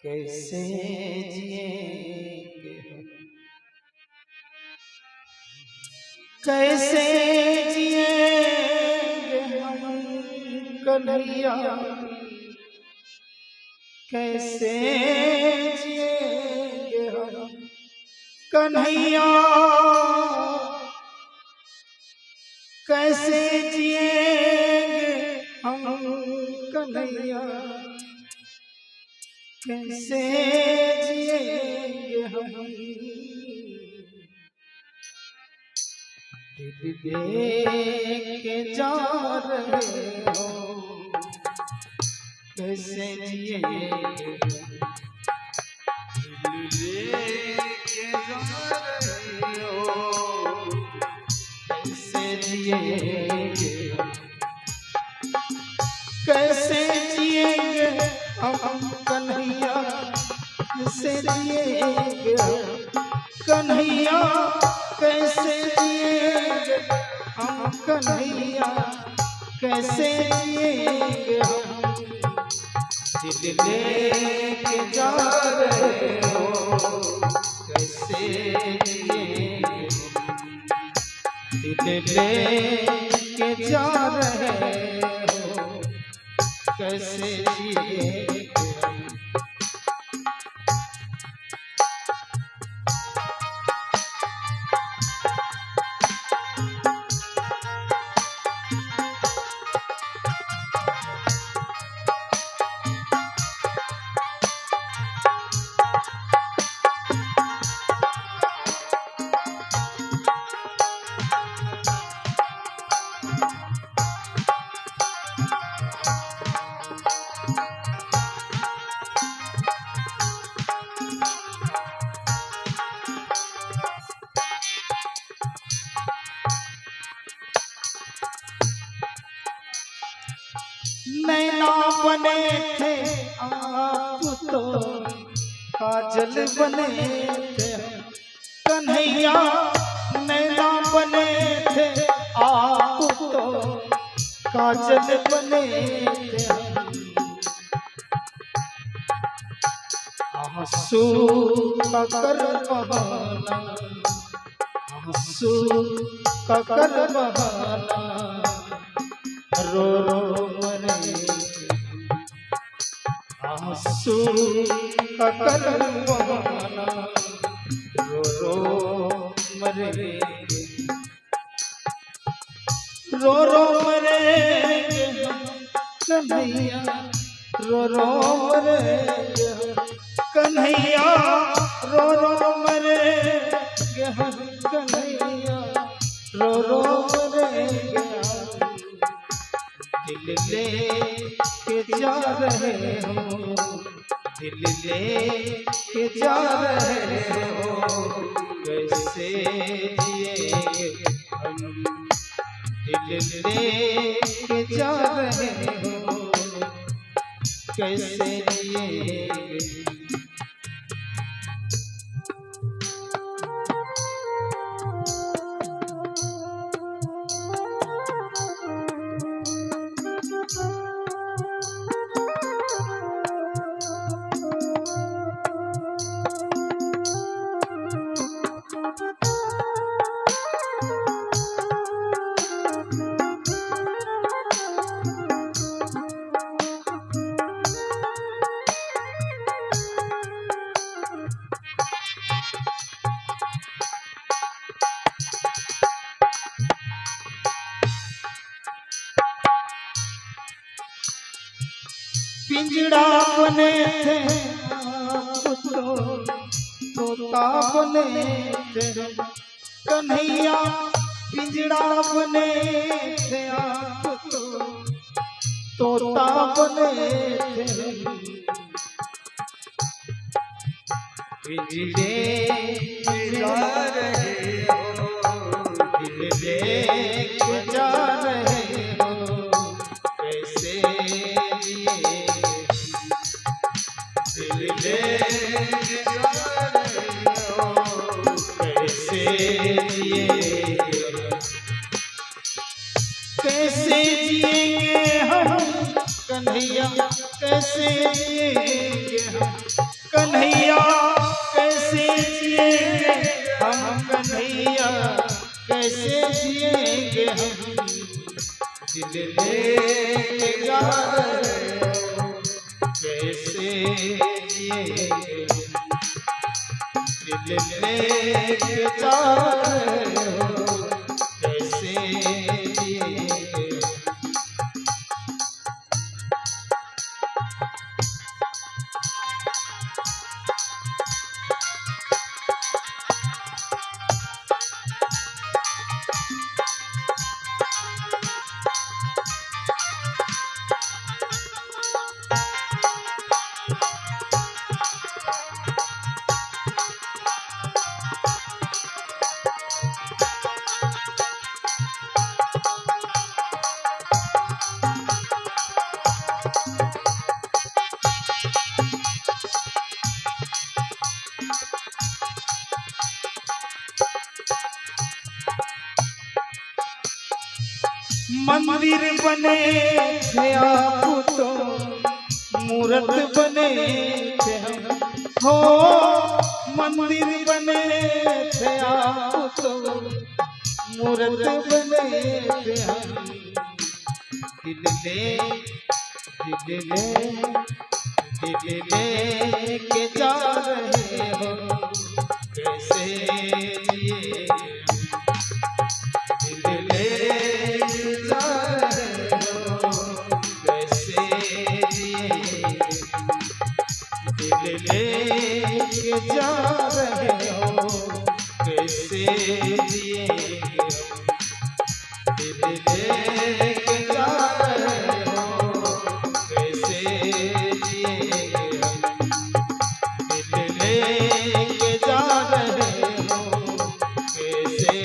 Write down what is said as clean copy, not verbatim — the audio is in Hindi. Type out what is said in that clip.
कैसे जिएंगे हम, कैसे जिएंगे हम कन्हैया, कैसे जिएंगे हम कन्हैया, कैसे जिएंगे हम कन्हैया, कैसे जिएंगे हम। दिल दे के जा रहे हो, कैसे जिएंगे, दिल दे के जा रहे हो, कैसे जिएंगे, कैसे जिएंगे हम कन्हैया, कैसे जिएंगे कन्हैया, कैसे जिएंगे हम कन्हैया, कैसे जिएंगे हम। दिल लेके जा रहे हो, कैसे जिएंगे, दिल लेके जा रहे हो, कैसे जिएंगे। नैना बने थे आप तो काजल बने थे कन्हैया, नैना बने थे आप तो काजल बने थे। आंसू का कर बहाना, आंसू का कर बहाना, रो रो मरे, आंसू का कर बहाना, रो रो मरे, रो रो मरेंगे हम कन्हैया, रो रो मरेंगे हम कन्हैया, रो रो मरेंगे हम कन्हैया, रो रो मरेंगे हम। दिल ले के जा रहे हो, दिल ले के जा रहे हो, कैसे जिएंगे हम। दिल ले के जा रहे हो, कैसे जिएंगे। पिंजड़ा बने थे आप तो तोता बने थे कन्हैया, पिंजड़ा बने थे आप तो तोता बने थे। पिंजड़े जा रहे हो, दिल लेके जा रहे हो, कैसे जिए, दिल लेके जा रहे हो, कैसे जिएंगे, कैसे जिएंगे हम कन्हैया, कैसे जिएंगे हम कन्हैया कैसे जिएंगे हम, कन्हैया कैसे जिएंगे हम, दिल लेके जा रहे हो कैसे जिएंगे, दिल लेके जा रहे हो कैसे जिएंगे। मंदिर बने थे आप तो, मूरत बने थे हम हो, मंदिर बने थे आप तो, मूरत बने थे हम, दिल ले के जा रहे हो कैसे जिए, दिल ले जा रहे हो कैसे जिए, दिल ले जा रहे हो कैसे जिए, दिल ले जा रहे हो कैसे जिए, दिल ले जा रहे हो कैसे